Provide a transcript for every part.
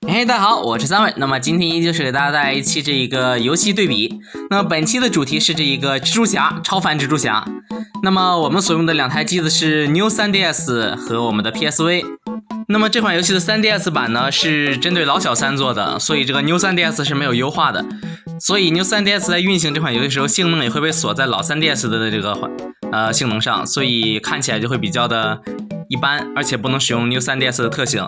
嘿，大家好，我是三位。那么今天依旧是给大家带来一期这一个游戏对比。那么本期的主题是这一个蜘蛛侠，超凡蜘蛛侠。那么我们所用的两台机子是 New 3DS 和我们的 PSV。那么这款游戏的 3DS 版呢是针对老小三做的，所以这个 New 3DS 是没有优化的。所以 New 3DS 在运行这款游戏的时候，性能也会被锁在老 3DS 的这个性能上，所以看起来就会比较的一般，而且不能使用 New 3DS 的特性。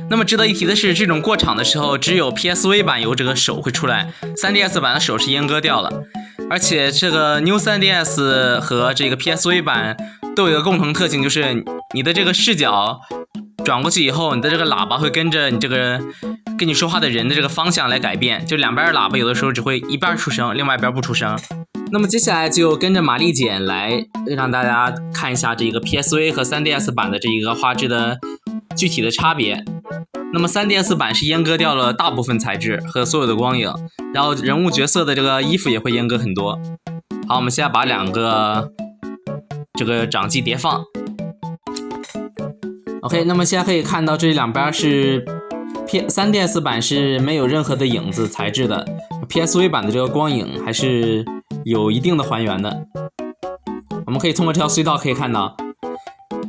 那么值得一提的是，这种过场的时候，只有 PSV 版有这个手会出来 ，3DS 版的手是阉割掉了。而且这个 New 3DS 和这个 PSV 版都有一个共同特性，就是你的这个视角转过去以后，你的这个喇叭会跟着你这个跟你说话的人的这个方向来改变，就两边的喇叭有的时候只会一边出声，另外一边不出声。那么接下来就跟着玛丽简来让大家看一下这个 PSV 和 3DS 版的这一个画质的具体的差别。那么 3DS 版是阉割掉了大部分材质和所有的光影，然后人物角色的这个衣服也会阉割很多。好，我们现在把两个这个掌机叠放。OK， 那么现在可以看到这两边是 3DS 版是没有任何的影子材质的， PSV 版的这个光影还是有一定的还原的。我们可以通过这条隧道可以看到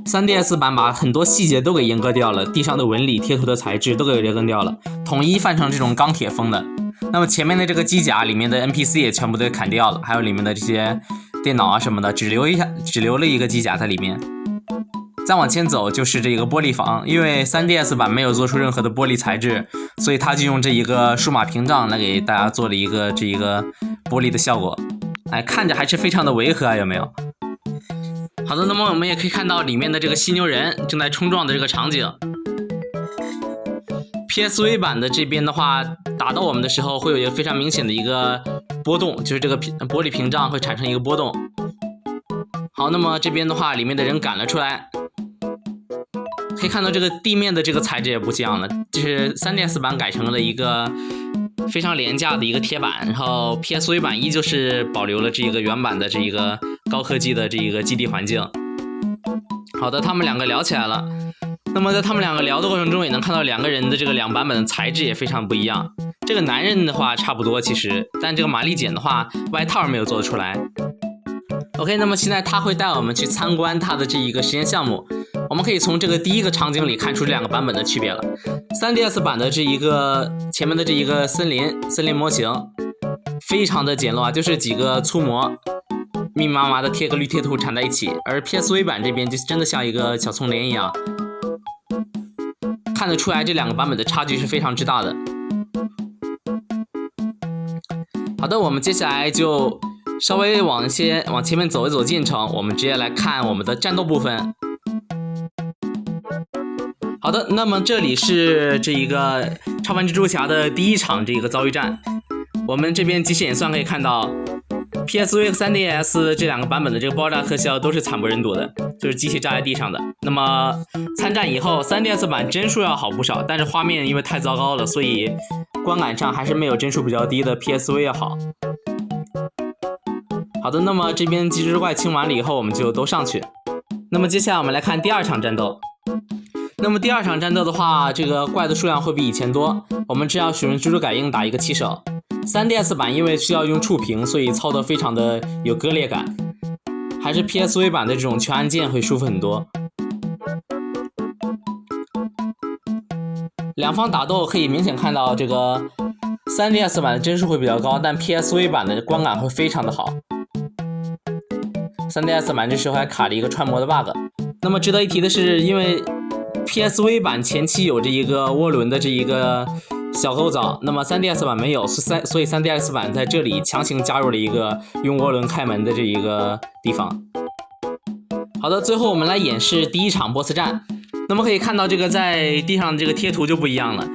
3DS 版把很多细节都给阉割掉了，地上的纹理、贴图的材质都给阉割掉了，统一换成这种钢铁风的。那么前面的这个机甲里面的 NPC 也全部都砍掉了，还有里面的这些电脑啊什么的，只留了一个机甲在里面。再往前走就是这个玻璃房，因为 3DS 版没有做出任何的玻璃材质，所以它就用这一个数码屏障来给大家做了一个玻璃的效果。哎，看着还是非常的违和啊，有没有？好的，那么我们也可以看到里面的这个犀牛人正在冲撞的这个场景。PSV 版的这边的话，打到我们的时候会有一个非常明显的一个波动，就是这个玻璃屏障会产生一个波动。好，那么这边的话，里面的人赶了出来，可以看到这个地面的这个材质也不一样了，就是 3DS 版改成了一个非常廉价的一个贴板，然后 PSV 版依旧是保留了这个原版的这个高科技的这个基地环境。好的，他们两个聊起来了。那么在他们两个聊的过程中，也能看到两个人的这个两版本的材质也非常不一样。这个男人的话差不多其实，但这个玛丽简的话，外套没有做得出来。OK， 那么现在他会带我们去参观他的这一个实验项目。我们可以从这个第一个场景里看出这两个版本的区别了。3DS 版的这一个前面的这一个森林模型非常的简陋啊，就是几个粗模密密麻麻的贴个绿贴图缠在一起，而 PSV 版这边就真的像一个小葱联一样，看得出来这两个版本的差距是非常之大的。好的，我们接下来就稍微往前面走一走进程，我们直接来看我们的战斗部分。好的，那么这里是这一个超凡蜘蛛侠的第一场这个遭遇战。我们这边机械演算可以看到 PSV 和 3DS 这两个版本的这个爆炸特效都是惨不忍睹的，就是机器炸在地上的。那么参战以后 3DS 版帧数要好不少，但是画面因为太糟糕了，所以观感上还是没有帧数比较低的 PSV 要好。好的，那么这边机制怪清完了以后，我们就都上去。那么接下来我们来看第二场战斗。那么第二场战斗的话，这个怪的数量会比以前多，我们只要使用蜘蛛感应打一个起手。3DS 版因为需要用触屏，所以操作非常的有割裂感，还是 PSV 版的这种全按键会舒服很多。两方打斗可以明显看到这个 3DS 版的帧数会比较高，但 PSV 版的观感会非常的好。3DS 版这时候还卡了一个串模的 bug。 那么值得一提的是，因为 PSV 版前期有这一个涡轮的这一个小构造，那么 3DS 版没有，所以 3DS 版在这里强行加入了一个用涡轮开门的这一个地方。好的，最后我们来演示第一场 BOSS 战。那么可以看到这个在地上这个贴图就不一样了，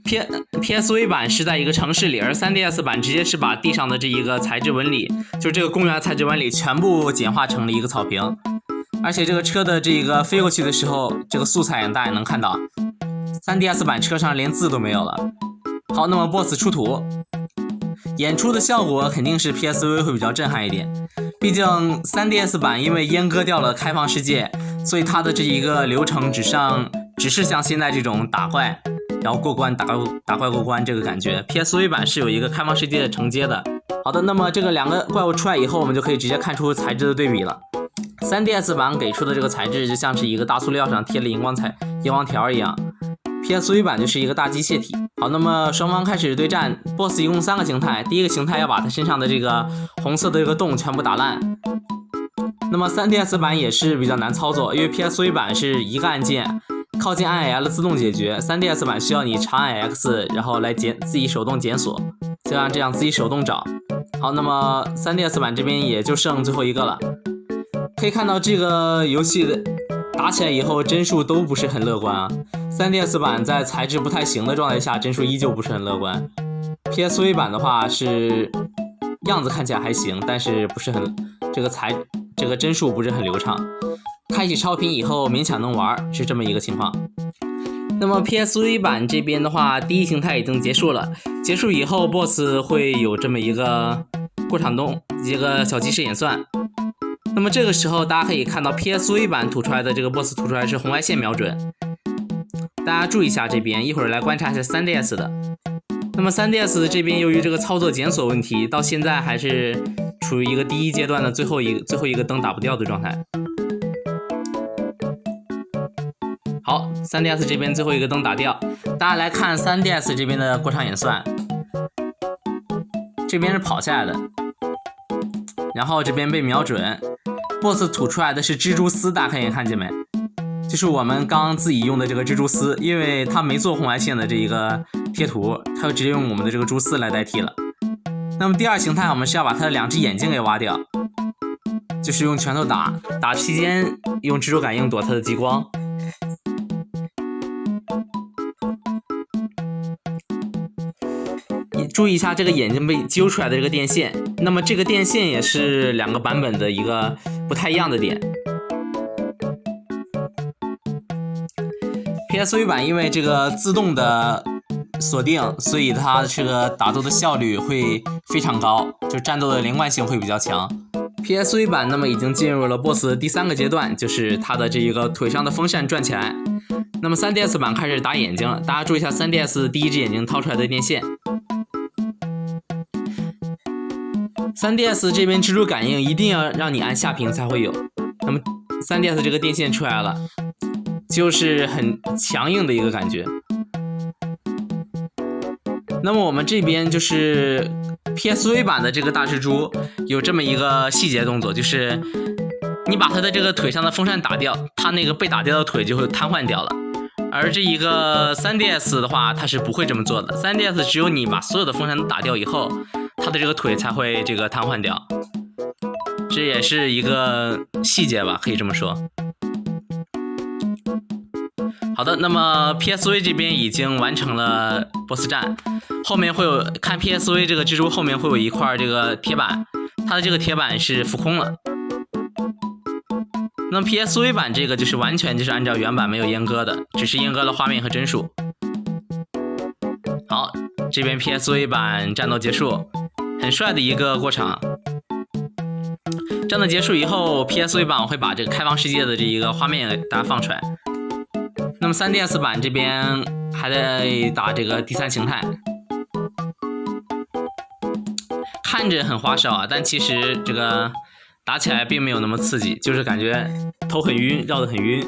PSV 版是在一个城市里，而 3DS 版直接是把地上的这一个材质纹理，就这个公园材质纹理全部简化成了一个草坪。而且这个车的这个飞过去的时候，这个素材大家也能看到 3DS 版车上连字都没有了。好，那么 BOSS 出土，演出的效果肯定是 PSV 会比较震撼一点，毕竟 3DS 版因为阉割掉了开放世界，所以它的这一个流程只是像现在这种打怪然后过关打怪过关这个感觉。PSV 版是有一个开放世界的承接的。好的，那么这个两个怪物出来以后，我们就可以直接看出材质的对比了。3DS 版给出的这个材质就像是一个大塑料上贴了荧光条一样 ，PSV 版就是一个大机械体。好，那么双方开始对战 ，BOSS 一共3个形态，第一个形态要把他身上的这个红色的这个洞全部打烂。那么 3DS 版也是比较难操作，因为 PSV 版是一个按键，靠近按 L 自动解决 ，3DS 版需要你长按 X， 然后来自己手动检索，就像这样自己手动找。好，那么 3DS 版这边也就剩最后一个了。可以看到这个游戏的打起来以后帧数都不是很乐观啊。3DS 版在材质不太行的状态下，帧数依旧不是很乐观。PSV 版的话是样子看起来还行，但是不是很这个帧数不是很流畅。开启超频以后勉强能玩，是这么一个情况。那么 PSV 版这边的话，第一形态已经结束了，结束以后 BOSS 会有这么一个过场动，一个小计时演算。那么这个时候大家可以看到 PSV 版吐出来的这个 BOSS 吐出来是红外线瞄准，大家注意一下这边，一会儿来观察一下 3DS 的。那么 3DS 这边由于这个操作检索问题，到现在还是处于一个第一阶段的最后一个灯打不掉的状态。好， 3DS 这边最后一个灯打掉，大家来看 3DS 这边的过场演算，这边是跑下来的，然后这边被瞄准 ，BOSS 吐出来的是蜘蛛丝，大家可以看见没？就是我们刚刚自己用的这个蜘蛛丝，因为它没做红外线的这一个贴图，它就直接用我们的这个蛛丝来代替了。那么第二形态，我们是要把它的2只眼睛给挖掉，就是用拳头打期间用蜘蛛感应躲它的激光。注意一下这个眼睛被揪出来的这个电线，那么这个电线也是2个版本的一个不太一样的点。PSV 版因为这个自动的锁定，所以它这个打斗的效率会非常高，就战斗的连贯性会比较强。PSV 版那么已经进入了 BOSS 的第3个阶段，就是它的这一个腿上的风扇转起来。那么 3DS 版开始打眼睛了，大家注意一下 3DS 第一只眼睛掏出来的电线。3DS 这边蜘蛛感应一定要让你按下屏才会有，那么 3DS 这个电线出来了，就是很强硬的一个感觉。那么我们这边就是 PSV 版的这个大蜘蛛有这么一个细节动作，就是你把它的这个腿上的风扇打掉，它那个被打掉的腿就会瘫痪掉了。而这一个 3DS 的话，它是不会这么做的。3DS 只有你把所有的风扇都打掉以后，它的这个腿才会这个瘫痪掉。这也是一个细节吧，可以这么说。好的，那么 PSV 这边已经完成了 BOSS 战，后面会有看 PSV 这个蜘蛛后面会有一块这个铁板，它的这个铁板是浮空了。那么 PSV 版这个就是完全就是按照原版没有阉割的，只是阉割了画面和帧数。好，这边 PSV 版战斗结束，很帅的一个过场。战斗结束以后 ，PSV 版我会把这个开放世界的这一个画面给大家放出来。那么 3DS 版这边还在打这个第3形态，看着很花哨啊，但其实这个打起来并没有那么刺激，就是感觉头很晕，绕得很晕。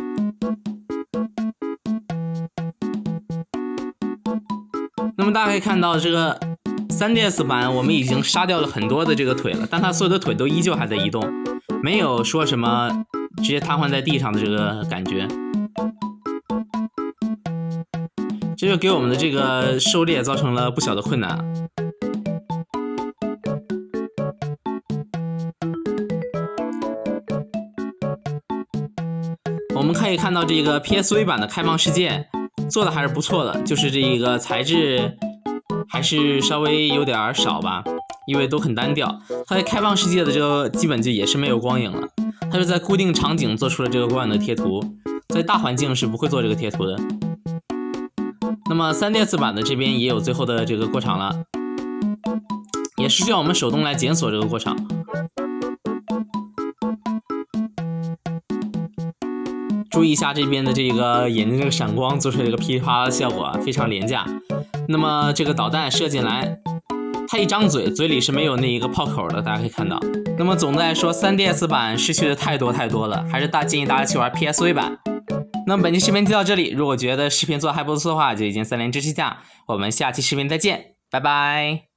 那么大家可以看到，这个 3DS 版我们已经杀掉了很多的这个腿了，但它所有的腿都依旧还在移动，没有说什么直接瘫痪在地上的这个感觉。这就给我们的这个狩猎造成了不小的困难。我们可以看到这个 PSV 版的开放世界做的还是不错的，就是这一个材质还是稍微有点少吧，因为都很单调。它在开放世界的这个基本就也是没有光影了，它是在固定场景做出了这个光影的贴图，在大环境是不会做这个贴图的。那么 3DS 版的这边也有最后的这个过场了，也是需要我们手动来检索这个过场。注意一下这边的这个眼睛这个闪光做出来这个噼里啪啦的效果非常廉价。那么这个导弹射进来，它一张嘴，嘴里是没有那一个炮口的，大家可以看到。那么总的来说 3DS 版失去的太多了，还是建议大家去玩 PSV 版。那么本期视频就到这里，如果觉得视频做得还不错的话，就已经3连支持一下。我们下期视频再见，拜拜。